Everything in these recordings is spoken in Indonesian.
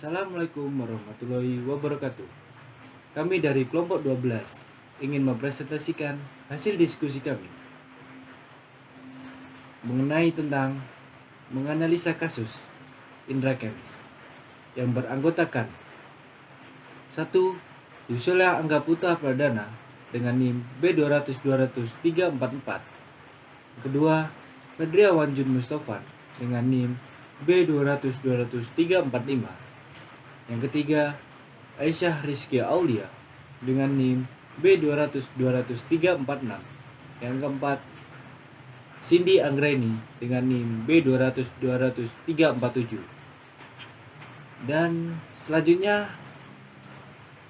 Assalamualaikum warahmatullahi wabarakatuh. Kami dari kelompok 12 ingin mempresentasikan hasil diskusi kami mengenai tentang menganalisa kasus Indra Kents yang beranggotakan 1. Yusula Anggaputra Pradana dengan NIM B200-200-344. Kedua, Fedriawan Jun Mustafa dengan NIM B200-200-345. Yang ketiga, Aisyah Rizky Aulia dengan NIM B200-200-346. Yang keempat, Cindy Anggreni dengan NIM B200-200-347. Dan selanjutnya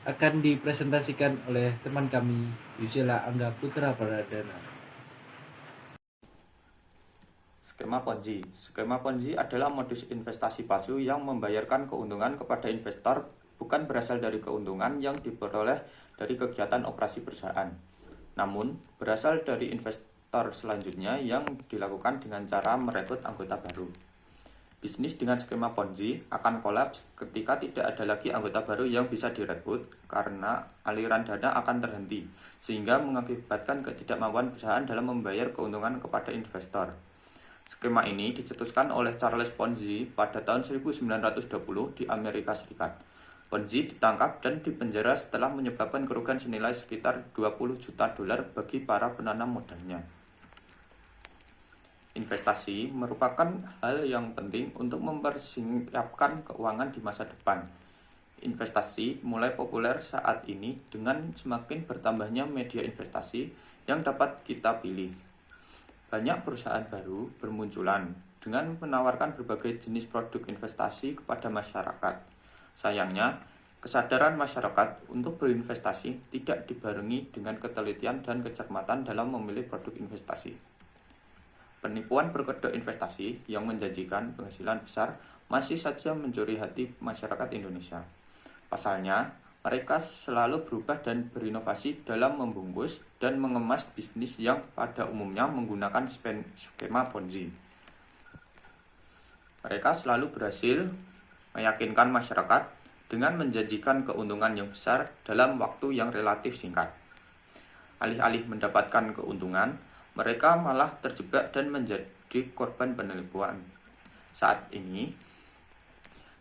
akan dipresentasikan oleh teman kami Yusila Anggaputra Pradana. Skema Ponzi. Skema Ponzi adalah modus investasi palsu yang membayarkan keuntungan kepada investor bukan berasal dari keuntungan yang diperoleh dari kegiatan operasi perusahaan, namun berasal dari investor selanjutnya yang dilakukan dengan cara merekrut anggota baru. Bisnis dengan skema Ponzi akan kolaps ketika tidak ada lagi anggota baru yang bisa direkrut karena aliran dana akan terhenti, sehingga mengakibatkan ketidakmampuan perusahaan dalam membayar keuntungan kepada investor. Skema ini dicetuskan oleh Charles Ponzi pada tahun 1920 di Amerika Serikat. Ponzi ditangkap dan dipenjara setelah menyebabkan kerugian senilai sekitar 20 juta dolar bagi para penanam modalnya. Investasi merupakan hal yang penting untuk mempersiapkan keuangan di masa depan. Investasi mulai populer saat ini dengan semakin bertambahnya media investasi yang dapat kita pilih. Banyak perusahaan baru bermunculan dengan menawarkan berbagai jenis produk investasi kepada masyarakat. Sayangnya, kesadaran masyarakat untuk berinvestasi tidak dibarengi dengan ketelitian dan kecermatan dalam memilih produk investasi. Penipuan berkedok investasi yang menjanjikan penghasilan besar masih saja mencuri hati masyarakat Indonesia. Pasalnya, mereka selalu berubah dan berinovasi dalam membungkus dan mengemas bisnis yang pada umumnya menggunakan skema Ponzi. Mereka selalu berhasil meyakinkan masyarakat dengan menjanjikan keuntungan yang besar dalam waktu yang relatif singkat. Alih-alih mendapatkan keuntungan, mereka malah terjebak dan menjadi korban penipuan. Saat ini,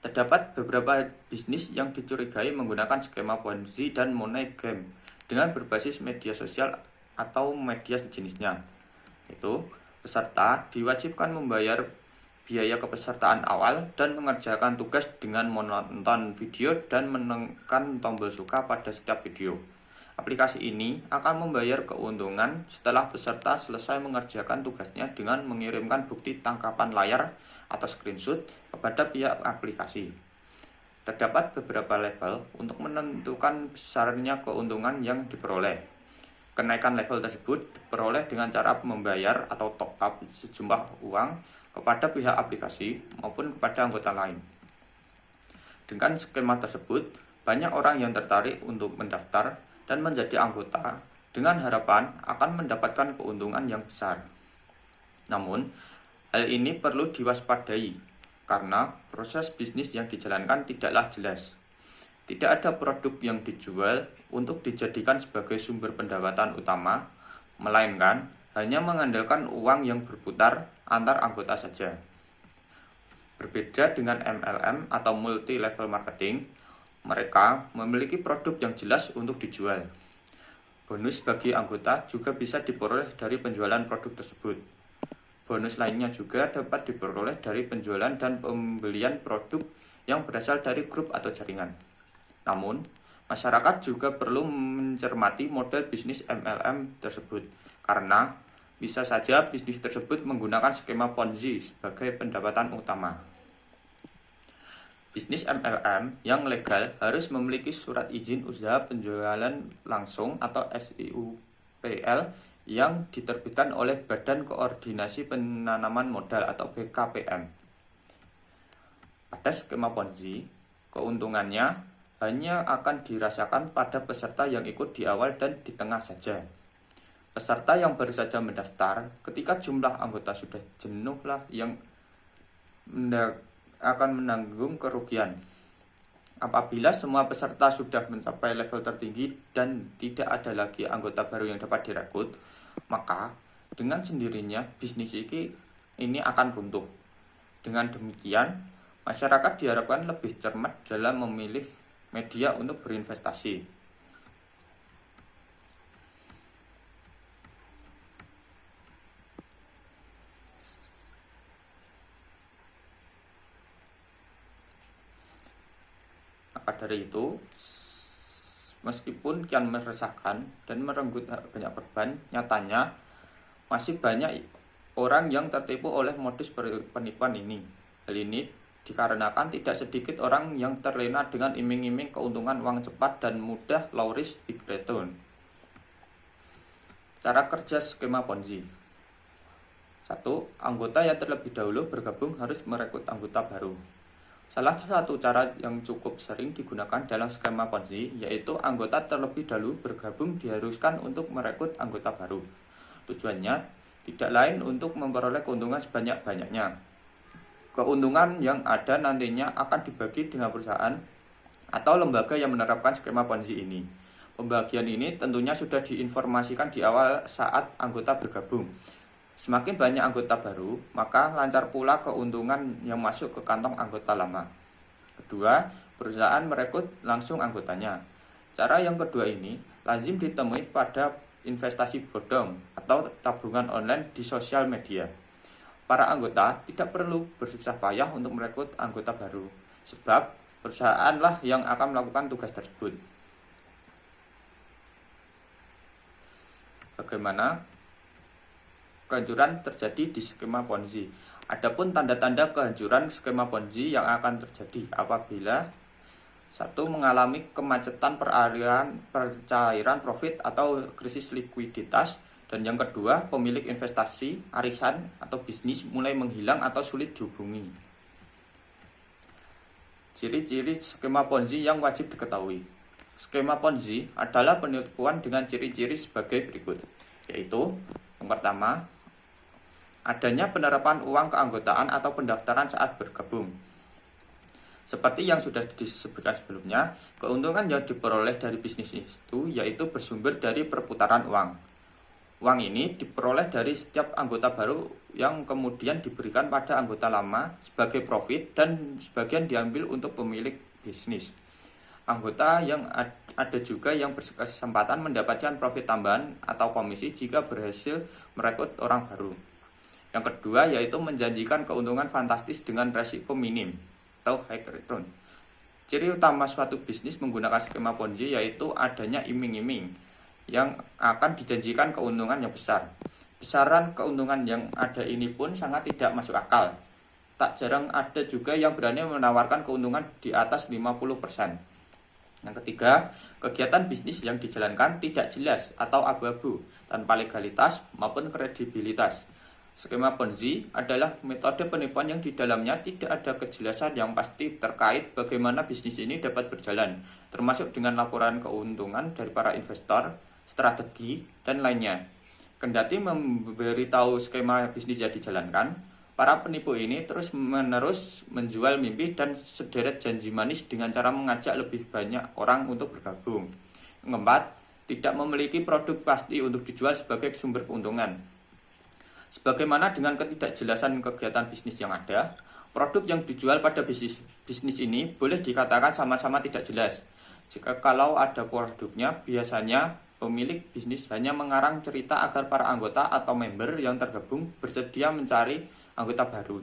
terdapat beberapa bisnis yang dicurigai menggunakan skema Ponzi dan money game dengan berbasis media sosial atau media sejenisnya. Itu, peserta diwajibkan membayar biaya kepesertaan awal dan mengerjakan tugas dengan menonton video dan menekan tombol suka pada setiap video. Aplikasi ini akan membayar keuntungan setelah peserta selesai mengerjakan tugasnya dengan mengirimkan bukti tangkapan layar atau screenshot kepada pihak aplikasi. Terdapat beberapa level untuk menentukan besarnya keuntungan yang diperoleh. Kenaikan level tersebut diperoleh dengan cara membayar atau top up sejumlah uang kepada pihak aplikasi maupun kepada anggota lain. Dengan skema tersebut, banyak orang yang tertarik untuk mendaftar dan menjadi anggota dengan harapan akan mendapatkan keuntungan yang besar. Namun, hal ini perlu diwaspadai karena proses bisnis yang dijalankan tidaklah jelas. Tidak ada produk yang dijual untuk dijadikan sebagai sumber pendapatan utama, melainkan hanya mengandalkan uang yang berputar antar anggota saja. Berbeda dengan MLM atau multi level marketing, mereka memiliki produk yang jelas untuk dijual. Bonus bagi anggota juga bisa diperoleh dari penjualan produk tersebut. Bonus lainnya juga dapat diperoleh dari penjualan dan pembelian produk yang berasal dari grup atau jaringan. Namun, masyarakat juga perlu mencermati model bisnis MLM tersebut, karena bisa saja bisnis tersebut menggunakan skema Ponzi sebagai pendapatan utama. Bisnis MLM yang legal harus memiliki surat izin usaha penjualan langsung atau SIUPL yang diterbitkan oleh Badan Koordinasi Penanaman Modal atau BKPM. Pada skema Ponzi, keuntungannya hanya akan dirasakan pada peserta yang ikut di awal dan di tengah saja. Peserta yang baru saja mendaftar, ketika jumlah anggota sudah jenuh lah yang akan menanggung kerugian. Apabila semua peserta sudah mencapai level tertinggi dan tidak ada lagi anggota baru yang dapat direkrut, maka dengan sendirinya bisnis ini akan runtuh. Dengan demikian, masyarakat diharapkan lebih cermat dalam memilih media untuk berinvestasi. Maka dari itu, meskipun kian meresahkan dan merenggut banyak korban, nyatanya masih banyak orang yang tertipu oleh modus penipuan ini. Hal ini dikarenakan tidak sedikit orang yang terlena dengan iming-iming keuntungan uang cepat dan mudah low risk big return. Cara kerja skema Ponzi. 1. Anggota yang terlebih dahulu bergabung harus merekrut anggota baru. Salah satu cara yang cukup sering digunakan dalam skema Ponzi yaitu anggota terlebih dahulu bergabung diharuskan untuk merekrut anggota baru. Tujuannya tidak lain untuk memperoleh keuntungan sebanyak-banyaknya. Keuntungan yang ada nantinya akan dibagi dengan perusahaan atau lembaga yang menerapkan skema Ponzi ini. Pembagian ini tentunya sudah diinformasikan di awal saat anggota bergabung. Semakin banyak anggota baru, maka lancar pula keuntungan yang masuk ke kantong anggota lama. Kedua, perusahaan merekrut langsung anggotanya. Cara yang kedua ini lazim ditemui pada investasi bodong atau tabungan online di sosial media. Para anggota tidak perlu bersusah payah untuk merekrut anggota baru, sebab perusahaanlah yang akan melakukan tugas tersebut. Bagaimana kehancuran terjadi di skema Ponzi? Adapun tanda-tanda kehancuran skema Ponzi yang akan terjadi apabila 1. Mengalami kemacetan pencairan profit atau krisis likuiditas, dan yang kedua, pemilik investasi, arisan, atau bisnis mulai menghilang atau sulit dihubungi. Ciri-ciri skema Ponzi yang wajib diketahui. Skema Ponzi adalah penipuan dengan ciri-ciri sebagai berikut, yaitu yang pertama, adanya penerapan uang keanggotaan atau pendaftaran saat bergabung. Seperti yang sudah disebutkan sebelumnya, keuntungan yang diperoleh dari bisnis itu yaitu bersumber dari perputaran uang. Uang ini diperoleh dari setiap anggota baru yang kemudian diberikan pada anggota lama sebagai profit dan sebagian diambil untuk pemilik bisnis. Anggota yang ada juga yang berkesempatan mendapatkan profit tambahan atau komisi jika berhasil merekrut orang baru. Yang kedua yaitu menjanjikan keuntungan fantastis dengan resiko minim atau high return. Ciri utama suatu bisnis menggunakan skema Ponzi yaitu adanya iming-iming yang akan dijanjikan keuntungan yang besar. Besaran keuntungan yang ada ini pun sangat tidak masuk akal. Tak jarang ada juga yang berani menawarkan keuntungan di atas 50%. Yang ketiga, kegiatan bisnis yang dijalankan tidak jelas atau abu-abu tanpa legalitas maupun kredibilitas. Skema Ponzi adalah metode penipuan yang di dalamnya tidak ada kejelasan yang pasti terkait bagaimana bisnis ini dapat berjalan, termasuk dengan laporan keuntungan dari para investor, strategi, dan lainnya. Kendati memberitahu skema bisnis yang dijalankan, para penipu ini terus-menerus menjual mimpi dan sederet janji manis dengan cara mengajak lebih banyak orang untuk bergabung. Yang keempat, tidak memiliki produk pasti untuk dijual sebagai sumber keuntungan. Sebagaimana dengan ketidakjelasan kegiatan bisnis yang ada, produk yang dijual pada bisnis ini boleh dikatakan sama-sama tidak jelas. Jika kalau ada produknya, biasanya pemilik bisnis hanya mengarang cerita agar para anggota atau member yang tergabung bersedia mencari anggota baru.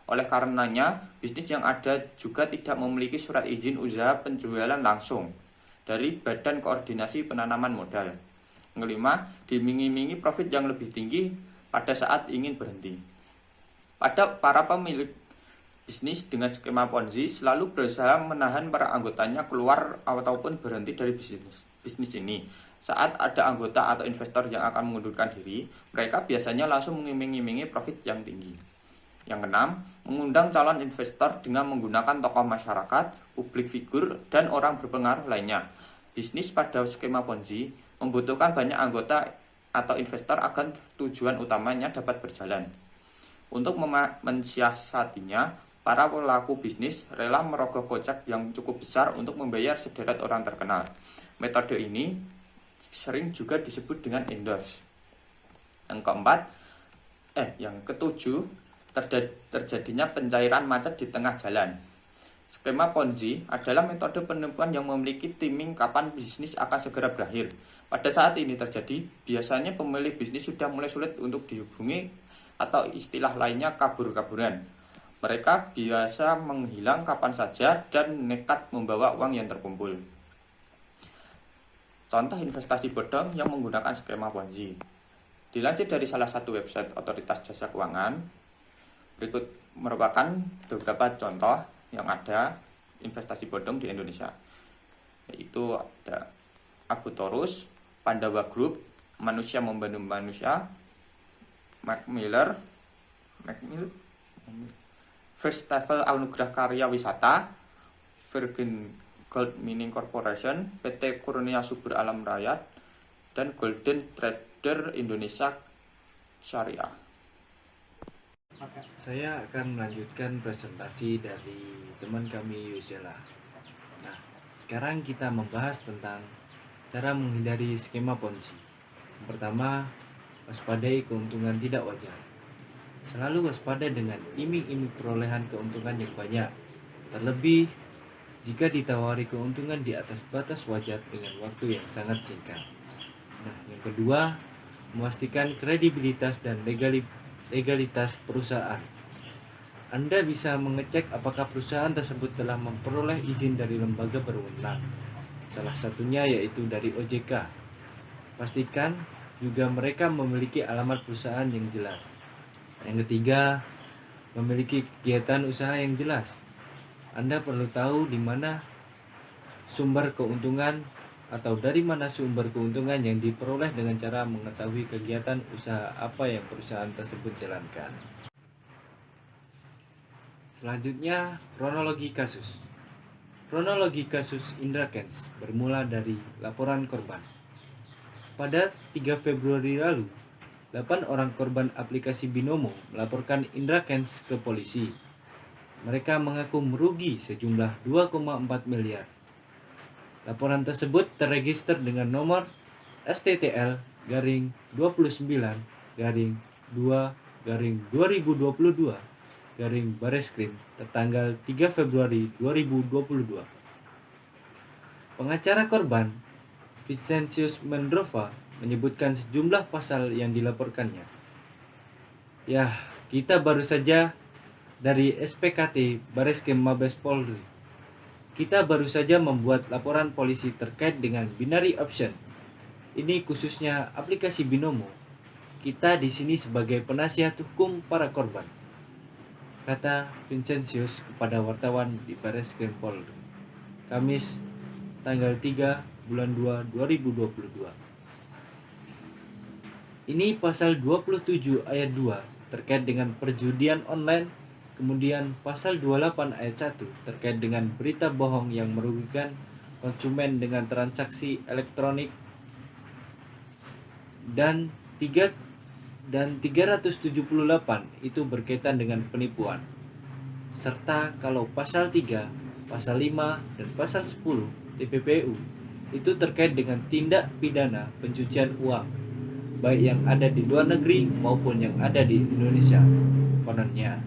Oleh karenanya, bisnis yang ada juga tidak memiliki surat izin usaha penjualan langsung dari Badan Koordinasi Penanaman Modal. Yang kelima, diiming-imingi profit yang lebih tinggi pada saat ingin berhenti. Pada para pemilik bisnis dengan skema Ponzi selalu berusaha menahan para anggotanya keluar ataupun berhenti dari bisnis ini. Saat ada anggota atau investor yang akan mengundurkan diri, mereka biasanya langsung mengiming-imingi profit yang tinggi. Yang keenam, mengundang calon investor dengan menggunakan tokoh masyarakat, publik figur, dan orang berpengaruh lainnya. Bisnis pada skema Ponzi membutuhkan banyak anggota atau investor agar tujuan utamanya dapat berjalan. Untuk mensiasatinya, para pelaku bisnis rela merogoh kocek yang cukup besar untuk membayar sederet orang terkenal. Metode ini sering juga disebut dengan endorse. Yang ketujuh, terjadinya pencairan macet di tengah jalan. Skema Ponzi adalah metode penipuan yang memiliki timing kapan bisnis akan segera berakhir. Pada saat ini terjadi, biasanya pemilik bisnis sudah mulai sulit untuk dihubungi atau istilah lainnya kabur-kaburan. Mereka biasa menghilang kapan saja dan nekat membawa uang yang terkumpul. Contoh investasi bodong yang menggunakan skema Ponzi. Dilansir dari salah satu website otoritas jasa keuangan, berikut merupakan beberapa contoh yang ada investasi bodong di Indonesia, yaitu ada Abu Torus, Pandawa Group, Manusia Membantu Manusia, Macmillan, First Travel Anugerah Karya Wisata, Virgin Gold Mining Corporation, PT Kurnia Subur Alam Rakyat, dan Golden Trader Indonesia Syariah. Saya akan melanjutkan presentasi dari teman kami Yusela. Nah, sekarang kita membahas tentang cara menghindari skema Ponzi. Yang pertama, waspadai keuntungan tidak wajar. Selalu waspada dengan iming-iming perolehan keuntungan yang banyak, terlebih jika ditawari keuntungan di atas batas wajar dengan waktu yang sangat singkat. Nah, yang kedua, memastikan kredibilitas dan legalitas perusahaan. Anda bisa mengecek apakah perusahaan tersebut telah memperoleh izin dari lembaga berwenang. Salah satunya yaitu dari OJK. Pastikan juga mereka memiliki alamat perusahaan yang jelas. Yang ketiga, memiliki kegiatan usaha yang jelas. Anda perlu tahu di mana sumber keuntungan atau dari mana sumber keuntungan yang diperoleh dengan cara mengetahui kegiatan usaha apa yang perusahaan tersebut jalankan. Selanjutnya, kronologi kasus. Kronologi kasus Indra Kents bermula dari laporan korban. Pada 3 Februari lalu, 8 orang korban aplikasi Binomo melaporkan Indra Kents ke polisi. Mereka mengaku merugi sejumlah 2,4 miliar. Laporan tersebut terregister dengan nomor STTL-2-2-2022 tertanggal 3 Februari 2022. Pengacara korban, Vincentius Mendrova, menyebutkan sejumlah pasal yang dilaporkannya. Kita baru saja dari SPKT Bareskrim Mabes Polri. Kita baru saja membuat laporan polisi terkait dengan binary option. Ini khususnya aplikasi Binomo. Kita di sini sebagai penasihat hukum para korban, kata Vincentius kepada wartawan di Bareskrim Polri, Kamis tanggal 3 bulan 2 2022. Ini pasal 27 ayat 2 terkait dengan perjudian online, kemudian pasal 28 ayat 1 terkait dengan berita bohong yang merugikan konsumen dengan transaksi elektronik, dan 378 itu berkaitan dengan penipuan. Serta kalau pasal 3, pasal 5, dan pasal 10 TPPU itu terkait dengan tindak pidana pencucian uang, baik yang ada di luar negeri maupun yang ada di Indonesia. Kononnya,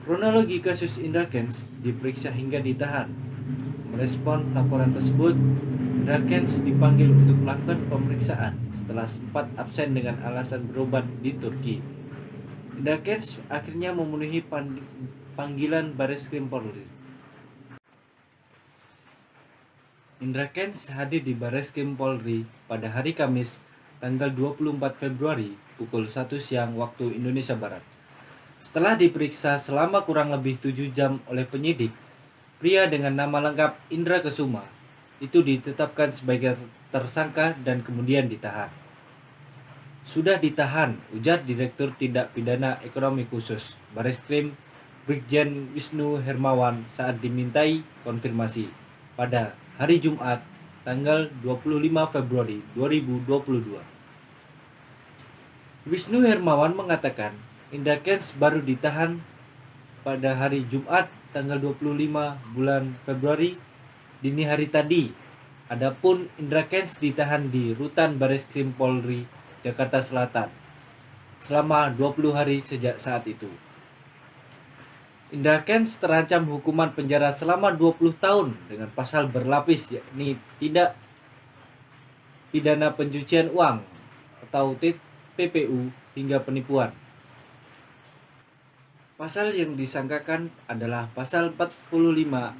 kronologi kasus Indra Kents diperiksa hingga ditahan. Merespon laporan tersebut, Indra Kents dipanggil untuk melakukan pemeriksaan setelah sempat absen dengan alasan berobat di Turki. Indra Kents akhirnya memenuhi panggilan Bareskrim Polri. Indra Kents hadir di Bareskrim Polri pada hari Kamis tanggal 24 Februari pukul 1 siang waktu Indonesia Barat. Setelah diperiksa selama kurang lebih 7 jam oleh penyidik, pria dengan nama lengkap Indra Kesuma itu ditetapkan sebagai tersangka dan kemudian ditahan. Sudah ditahan, ujar Direktur Tindak Pidana Ekonomi Khusus Bareskrim Brigjen Wisnu Hermawan saat dimintai konfirmasi pada hari Jumat tanggal 25 Februari 2022. Wisnu Hermawan mengatakan Indra Kents baru ditahan pada hari Jumat tanggal 25 bulan Februari dini hari tadi. Adapun Indra Kents ditahan di Rutan Bareskrim Polri Jakarta Selatan selama 20 hari sejak saat itu. Indra Kents terancam hukuman penjara selama 20 tahun dengan pasal berlapis, yakni tidak pidana pencucian uang atau TPPU hingga penipuan. Pasal yang disangkakan adalah pasal 45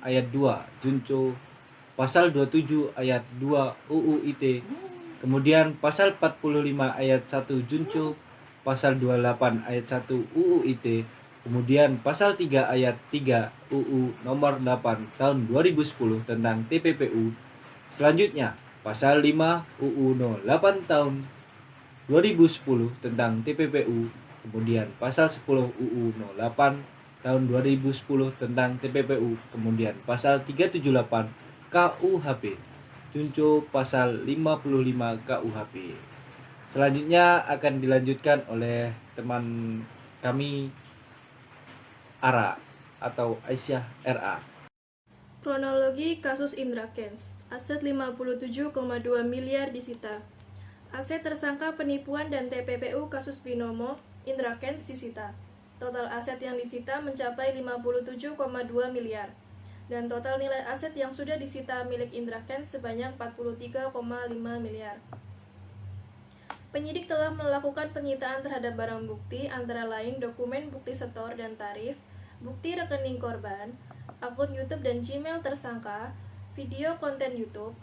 ayat 2 Junco, pasal 27 ayat 2 UU ITE, kemudian pasal 45 ayat 1 Junco, pasal 28 ayat 1 UU ITE, kemudian pasal 3 ayat 3 UU nomor 8 tahun 2010 tentang TPPU. Selanjutnya, pasal 5 UU no 8 tahun 2010 tentang TPPU, kemudian pasal 10 UU no 8 tahun 2010 tentang TPPU, kemudian pasal 378 KUHP, Junco pasal 55 KUHP. Selanjutnya akan dilanjutkan oleh teman kami Ara atau Aisyah RA. Kronologi kasus Indra Kents. Aset 57,2 miliar disita. Aset tersangka penipuan dan TPPU kasus Binomo Indra Kents disita. Total aset yang disita mencapai 57,2 miliar. Dan total nilai aset yang sudah disita milik Indra Kents sebanyak 43,5 miliar. Penyidik telah melakukan penyitaan terhadap barang bukti antara lain dokumen bukti setor dan tarif, bukti rekening korban, akun YouTube dan Gmail tersangka, video konten YouTube,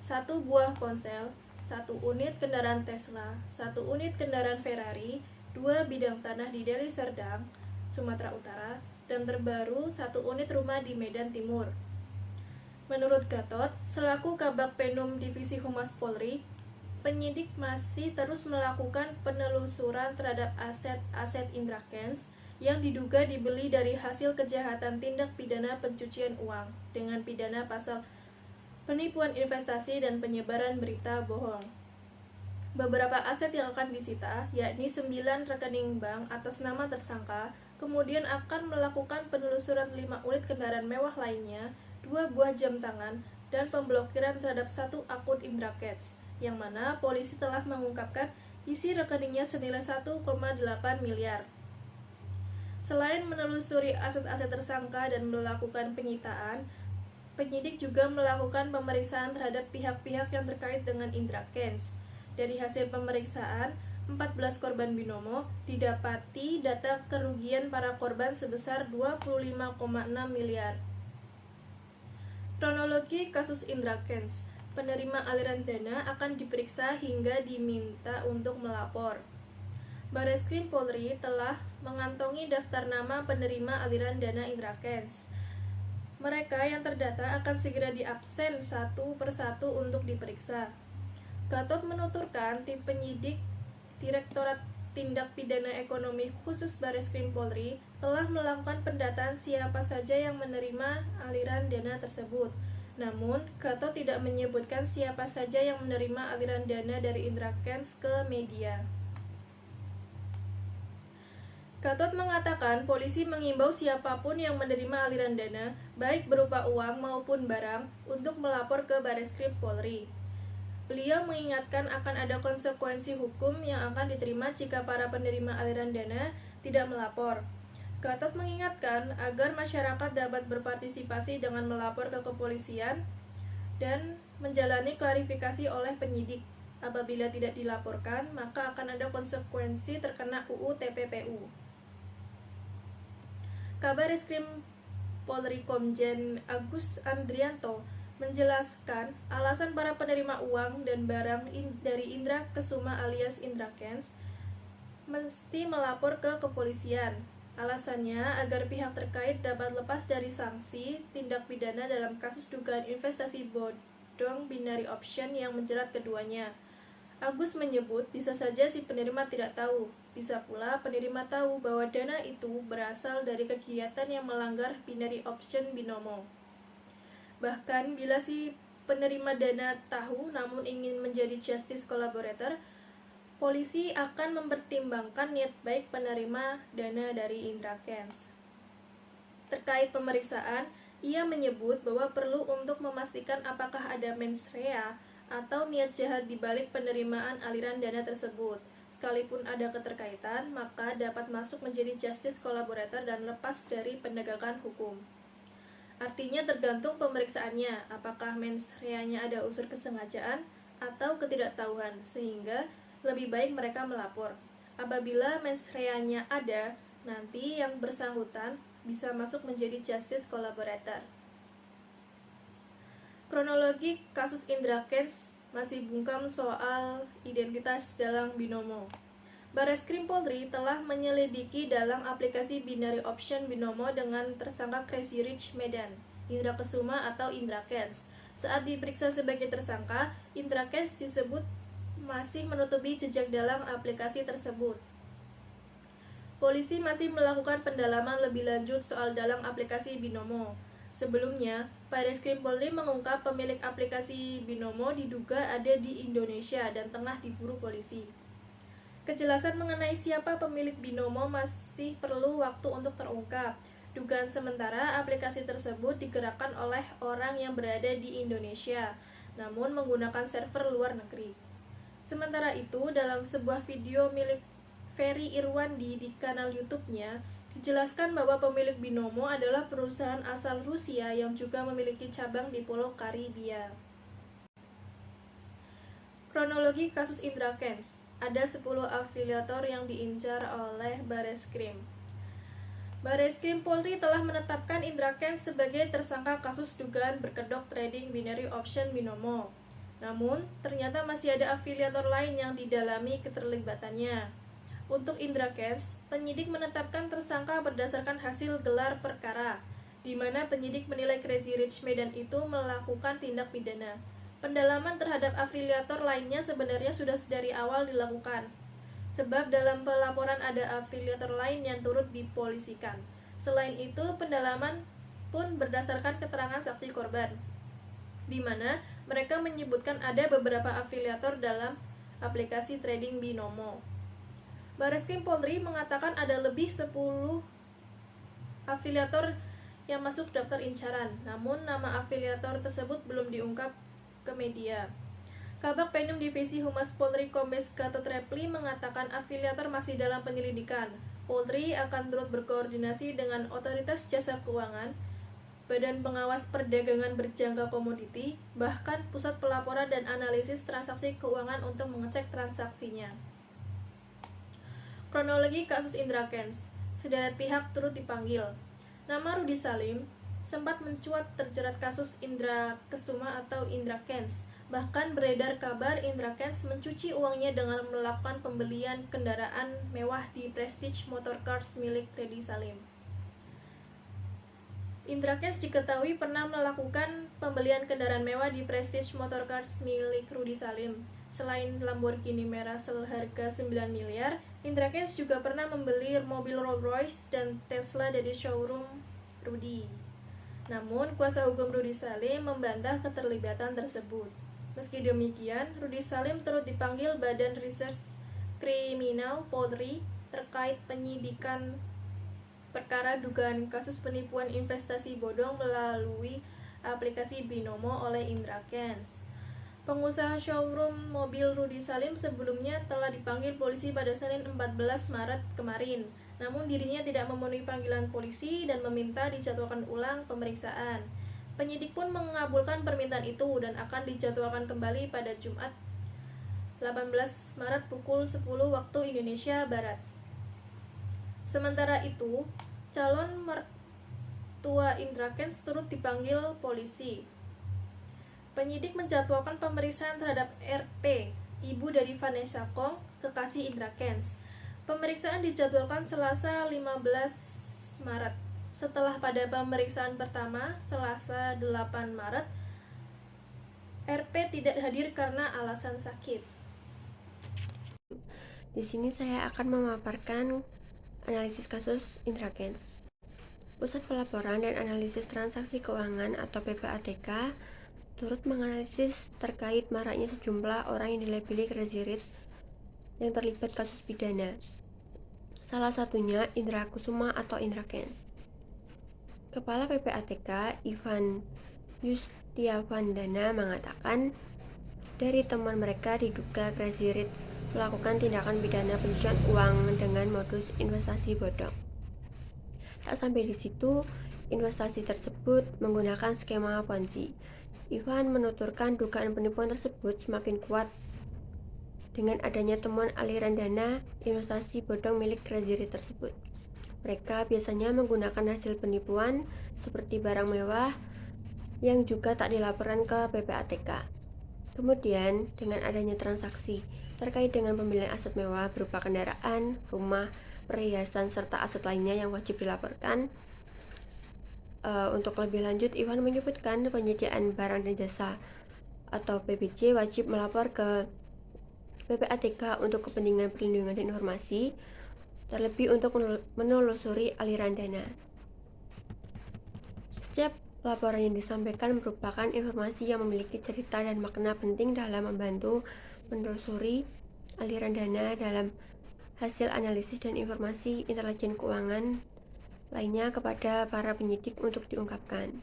1 buah ponsel, 1 unit kendaraan Tesla, 1 unit kendaraan Ferrari, 2 bidang tanah di Deli Serdang, Sumatera Utara, dan terbaru 1 unit rumah di Medan Timur. Menurut Gatot, selaku Kabag Penum Divisi Humas Polri, penyidik masih terus melakukan penelusuran terhadap aset-aset Indra Kents yang diduga dibeli dari hasil kejahatan tindak pidana pencucian uang dengan pidana pasal penipuan investasi dan penyebaran berita bohong. Beberapa aset yang akan disita, yakni 9 rekening bank atas nama tersangka, kemudian akan melakukan penelusuran 5 unit kendaraan mewah lainnya, 2 buah jam tangan, dan pemblokiran terhadap 1 akun Indra Kents, yang mana polisi telah mengungkapkan isi rekeningnya senilai 1,8 miliar. Selain menelusuri aset-aset tersangka dan melakukan penyitaan, penyidik juga melakukan pemeriksaan terhadap pihak-pihak yang terkait dengan Indra Kents. Dari hasil pemeriksaan, 14 korban binomo didapati data kerugian para korban sebesar 25,6 miliar. Kronologi kasus Indra Kents. Penerima aliran dana akan diperiksa hingga diminta untuk melapor. Bareskrim Polri telah mengantongi daftar nama penerima aliran dana Indra Kents. Mereka yang terdata akan segera diabsen satu persatu untuk diperiksa. Gatot menuturkan tim penyidik Direktorat Tindak Pidana Ekonomi Khusus Bareskrim Polri telah melakukan pendataan siapa saja yang menerima aliran dana tersebut. Namun, Gatot tidak menyebutkan siapa saja yang menerima aliran dana dari Indra Kents ke media. Gatot mengatakan polisi mengimbau siapapun yang menerima aliran dana, baik berupa uang maupun barang, untuk melapor ke Bareskrim Polri. Beliau mengingatkan akan ada konsekuensi hukum yang akan diterima jika para penerima aliran dana tidak melapor. Gatot mengingatkan agar masyarakat dapat berpartisipasi dengan melapor ke kepolisian dan menjalani klarifikasi oleh penyidik. Apabila tidak dilaporkan, maka akan ada konsekuensi terkena UU TPPU. Kabar Reskrim Polri Komjen Agus Andrianto menjelaskan alasan para penerima uang dan barang dari Indra Kesuma alias Indra Kents mesti melapor ke kepolisian. Alasannya agar pihak terkait dapat lepas dari sanksi tindak pidana dalam kasus dugaan investasi bodong binary option yang menjerat keduanya. Agus menyebut bisa saja si penerima tidak tahu, bisa pula penerima tahu bahwa dana itu berasal dari kegiatan yang melanggar binary option binomo. Bahkan bila si penerima dana tahu namun ingin menjadi justice collaborator, polisi akan mempertimbangkan niat baik penerima dana dari Indra Kents. Terkait pemeriksaan, ia menyebut bahwa perlu untuk memastikan apakah ada mens rea atau niat jahat di balik penerimaan aliran dana tersebut. Sekalipun ada keterkaitan, maka dapat masuk menjadi justice collaborator dan lepas dari penegakan hukum. Artinya tergantung pemeriksaannya, apakah mens rea-nya ada unsur kesengajaan atau ketidaktahuan, sehingga lebih baik mereka melapor. Apabila mens rea-nya ada, nanti yang bersangkutan bisa masuk menjadi justice collaborator. Kronologi kasus Indra Kents masih bungkam soal identitas dalang binomo. Bareskrim Polri telah menyelidiki dalang aplikasi binary option binomo dengan tersangka Crazy Rich Medan, Indra Kesuma atau Indra Kents. Saat diperiksa sebagai tersangka, Indra Kents disebut masih menutupi jejak dalang aplikasi tersebut. Polisi masih melakukan pendalaman lebih lanjut soal dalang aplikasi Binomo. Sebelumnya, Bareskrim Polri mengungkap pemilik aplikasi Binomo diduga ada di Indonesia dan tengah diburu polisi. Kejelasan mengenai siapa pemilik Binomo masih perlu waktu untuk terungkap. Dugaan sementara aplikasi tersebut digerakkan oleh orang yang berada di Indonesia, namun menggunakan server luar negeri. Sementara itu, dalam sebuah video milik Ferry Irwandi di kanal YouTube-nya, dijelaskan bahwa pemilik Binomo adalah perusahaan asal Rusia yang juga memiliki cabang di Pulau Karibia. Kronologi kasus Indra Kents. Ada 10 afiliator yang diincar oleh Bareskrim. Bareskrim Polri telah menetapkan Indra Kents sebagai tersangka kasus dugaan berkedok trading binary option Binomo. Namun, ternyata masih ada afiliator lain yang didalami keterlibatannya. Untuk Indra Kents, penyidik menetapkan tersangka berdasarkan hasil gelar perkara, di mana penyidik menilai Crazy Rich Medan itu melakukan tindak pidana. Pendalaman terhadap afiliator lainnya sebenarnya sudah dari awal dilakukan, sebab dalam pelaporan ada afiliator lain yang turut dipolisikan. Selain itu, pendalaman pun berdasarkan keterangan saksi korban, di mana mereka menyebutkan ada beberapa afiliator dalam aplikasi trading Binomo. Bareskrim Polri mengatakan ada lebih 10 afiliator yang masuk daftar incaran, namun nama afiliator tersebut belum diungkap ke media. Kabag Penum Divisi Humas Polri Kombes Gatot Repli mengatakan afiliator masih dalam penyelidikan. Polri akan turut berkoordinasi dengan Otoritas Jasa Keuangan, Badan Pengawas Perdagangan Berjangka Komoditi, bahkan Pusat Pelaporan dan Analisis Transaksi Keuangan untuk mengecek transaksinya. Kronologi kasus Indra Kents. Sederet pihak turut dipanggil. Nama Rudi Salim sempat mencuat terjerat kasus Indra Kesuma atau Indra Kents. Bahkan beredar kabar Indra Kents mencuci uangnya dengan melakukan pembelian kendaraan mewah di Prestige Motorcars milik Rudi Salim. Indra Kents diketahui pernah melakukan pembelian kendaraan mewah di Prestige Motorcars milik Rudi Salim. Selain Lamborghini merah seharga 9 miliar, Indra Kents juga pernah membeli mobil Rolls-Royce dan Tesla dari showroom Rudi. Namun, kuasa hukum Rudi Salim membantah keterlibatan tersebut. Meski demikian, Rudi Salim turut dipanggil Badan Reserse Kriminal Polri terkait penyidikan perkara dugaan kasus penipuan investasi bodong melalui aplikasi Binomo oleh Indra Kents. Pengusaha showroom mobil Rudi Salim sebelumnya telah dipanggil polisi pada Senin 14 Maret kemarin. Namun dirinya tidak memenuhi panggilan polisi dan meminta dijadwalkan ulang pemeriksaan. Penyidik pun mengabulkan permintaan itu dan akan dijadwalkan kembali pada Jumat 18 Maret pukul 10 waktu Indonesia Barat. Sementara itu, calon mertua Indra Kents turut dipanggil polisi. Penyidik menjadwalkan pemeriksaan terhadap RP, ibu dari Vanessa Kong, kekasih Indra Kents. Pemeriksaan dijadwalkan Selasa 15 Maret. Setelah pada pemeriksaan pertama, Selasa 8 Maret, RP tidak hadir karena alasan sakit. Di sini saya akan memaparkan analisis kasus Indra Kents. Pusat Pelaporan dan Analisis Transaksi Keuangan atau PPATK turut menganalisis terkait maraknya sejumlah orang yang dilabeli Crazy Rich yang terlibat kasus pidana. Salah satunya Indra Kesuma atau Indra Kents. Kepala PPATK Ivan Yustiavandana mengatakan, dari temuan mereka diduga Crazy Rich melakukan tindakan pidana pencucian uang dengan modus investasi bodong. Tak sampai di situ, investasi tersebut menggunakan skema Ponzi. Ivan menuturkan dugaan penipuan tersebut semakin kuat dengan adanya temuan aliran dana investasi bodong milik Crazy Rich tersebut. Mereka biasanya menggunakan hasil penipuan seperti barang mewah yang juga tak dilaporkan ke PPATK. Kemudian, dengan adanya transaksi terkait dengan pembelian aset mewah berupa kendaraan, rumah, perhiasan, serta aset lainnya yang wajib dilaporkan. Untuk lebih lanjut, Ivan menyebutkan penyediaan barang dan jasa atau PBJ wajib melapor ke PPATK untuk kepentingan perlindungan dan informasi, terlebih untuk menelusuri aliran dana. Setiap laporan yang disampaikan merupakan informasi yang memiliki cerita dan makna penting dalam membantu menelusuri aliran dana dalam hasil analisis dan informasi intelijen keuangan lainnya kepada para penyidik untuk diungkapkan.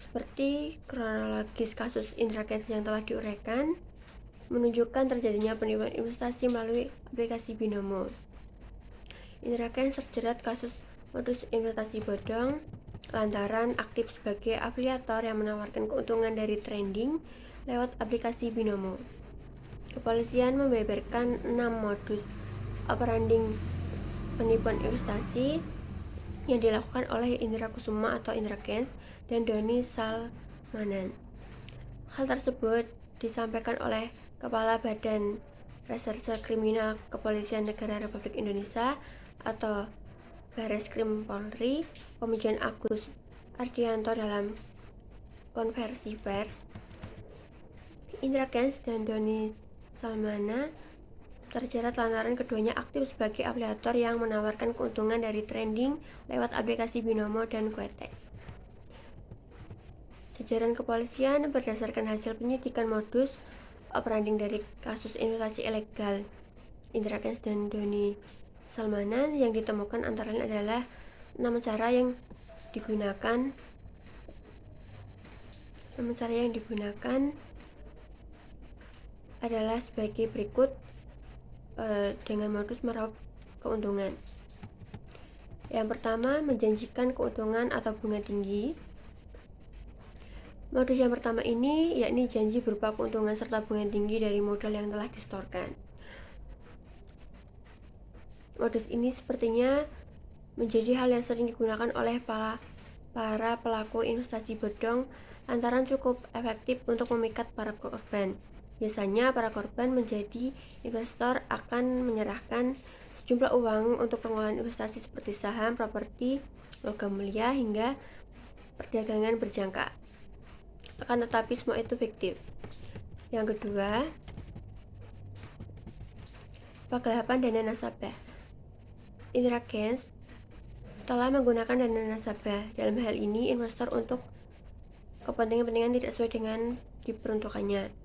Seperti kronologis kasus IntraCash yang telah diuraikan, menunjukkan terjadinya penipuan investasi melalui aplikasi binomo. IntraCash terjerat kasus modus investasi bodong lantaran aktif sebagai afiliator yang menawarkan keuntungan dari trading lewat aplikasi binomo. Kepolisian membeberkan 6 modus operandi penipuan investasi yang dilakukan oleh Indra Kusuma atau IntraCash dan Doni Salmanan. Hal tersebut disampaikan oleh Kepala Badan Reserse Kriminal Kepolisian Negara Republik Indonesia atau Bareskrim Polri, Komjen Agus Ardianto dalam konversi pers. IntraCash dan Doni Salmana terjerat lantaran keduanya aktif sebagai afiliator yang menawarkan keuntungan dari trading lewat aplikasi binomo dan Quetek. Jajaran kepolisian berdasarkan hasil penyidikan modus operandi dari kasus investasi ilegal IntraCash dan Doni Salmanan yang ditemukan antara lain adalah 6 cara yang digunakan adalah sebagai berikut dengan modus meraup keuntungan. Yang pertama, menjanjikan keuntungan atau bunga tinggi. Modus yang pertama ini yakni janji berupa keuntungan serta bunga tinggi dari modal yang telah disetorkan. Modus ini sepertinya menjadi hal yang sering digunakan oleh para pelaku investasi bodong lantaran cukup efektif untuk memikat para korban. Biasanya para korban menjadi investor akan menyerahkan sejumlah uang untuk pengelolaan investasi seperti saham, properti, logam mulia, hingga perdagangan berjangka. Akan tetapi semua itu fiktif. Yang kedua, penggelapan dana nasabah. IntraCash telah menggunakan dana nasabah. Dalam hal ini, investor untuk kepentingan tidak sesuai dengan diperuntukannya.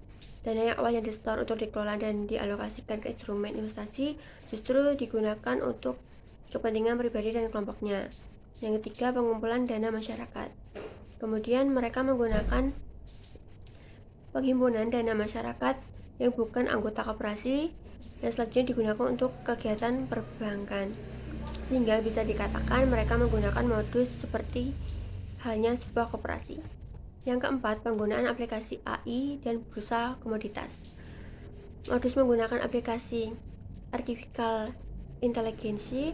Dana yang awalnya disetor untuk dikelola dan dialokasikan ke instrumen investasi justru digunakan untuk kepentingan pribadi dan kelompoknya. Yang ketiga, pengumpulan dana masyarakat. Kemudian mereka menggunakan penghimpunan dana masyarakat yang bukan anggota koperasi dan selanjutnya digunakan untuk kegiatan perbankan, sehingga bisa dikatakan mereka menggunakan modus seperti halnya sebuah koperasi. Yang keempat, penggunaan aplikasi AI dan bursa komoditas. Modus menggunakan aplikasi artificial intelligence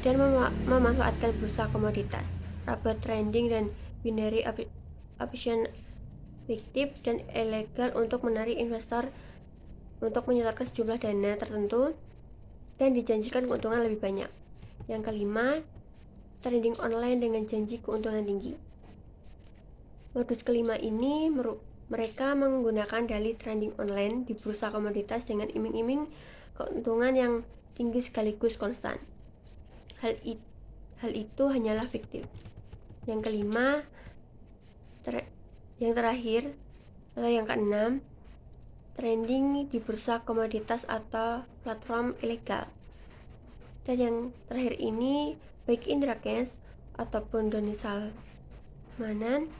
dan memanfaatkan bursa komoditas, robot trading dan binary option fiktif dan ilegal untuk menarik investor untuk menyetorkan sejumlah dana tertentu dan dijanjikan keuntungan lebih banyak. Yang kelima, trading online dengan janji keuntungan tinggi. Modus kelima ini mereka menggunakan dalih trading online di bursa komoditas dengan iming-iming keuntungan yang tinggi sekaligus konstan. Hal itu hanyalah fiktif. Yang kelima, yang terakhir atau yang keenam, trading di bursa komoditas atau platform ilegal. Dan yang terakhir ini, baik Indra Kents ataupun Doni Salmanan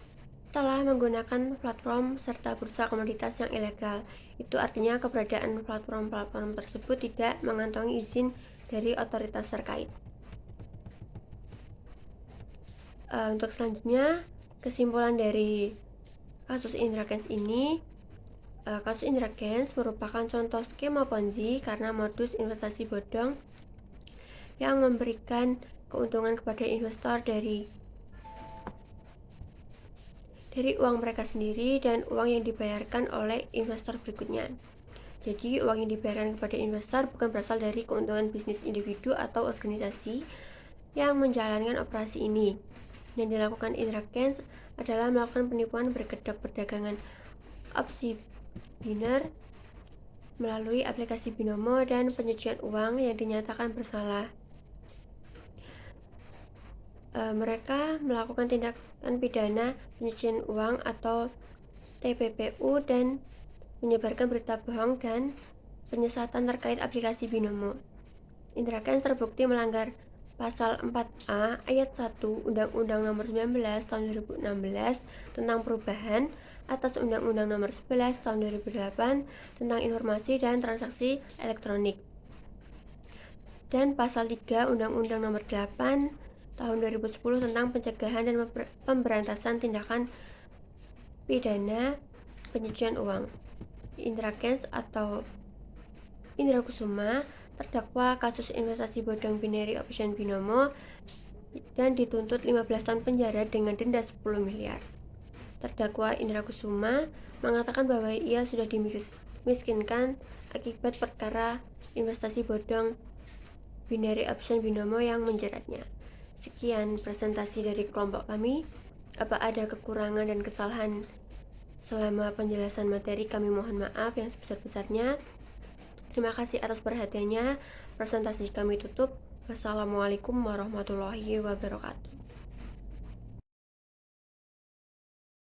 telah menggunakan platform serta bursa komoditas yang ilegal. Itu artinya keberadaan platform-platform tersebut tidak mengantongi izin dari otoritas terkait. Untuk selanjutnya, kesimpulan dari kasus Indra Kents ini, kasus Indra Kents merupakan contoh skema Ponzi karena modus investasi bodong yang memberikan keuntungan kepada investor dari uang mereka sendiri dan uang yang dibayarkan oleh investor berikutnya. Jadi, uang yang dibayarkan kepada investor bukan berasal dari keuntungan bisnis individu atau organisasi yang menjalankan operasi ini. Yang dilakukan Indra Kents adalah melakukan penipuan berkedok perdagangan opsi biner melalui aplikasi binomo dan pencucian uang yang dinyatakan bersalah. Mereka melakukan tindakan pidana pencucian uang atau TPPU dan menyebarkan berita bohong dan penyesatan terkait aplikasi binomo. Indra Kents terbukti melanggar Pasal 4A Ayat 1 Undang-Undang Nomor 19 Tahun 2016 tentang perubahan atas Undang-Undang Nomor 11 Tahun 2008 tentang informasi dan transaksi elektronik, dan Pasal 3 Undang-Undang Nomor 8 Tahun 2010 tentang pencegahan dan pemberantasan tindakan pidana pencucian uang. Indra Kents atau Indra Kusuma terdakwa kasus investasi bodong binary option binomo dan dituntut 15 tahun penjara dengan denda 10 miliar. Terdakwa Indra Kusuma mengatakan bahwa ia sudah dimiskinkan akibat perkara investasi bodong binary option binomo yang menjeratnya. Sekian presentasi dari kelompok kami. Apa ada kekurangan dan kesalahan selama penjelasan materi, kami mohon maaf yang sebesar-besarnya. Terima kasih atas perhatiannya. Presentasi kami tutup. Wassalamualaikum warahmatullahi wabarakatuh.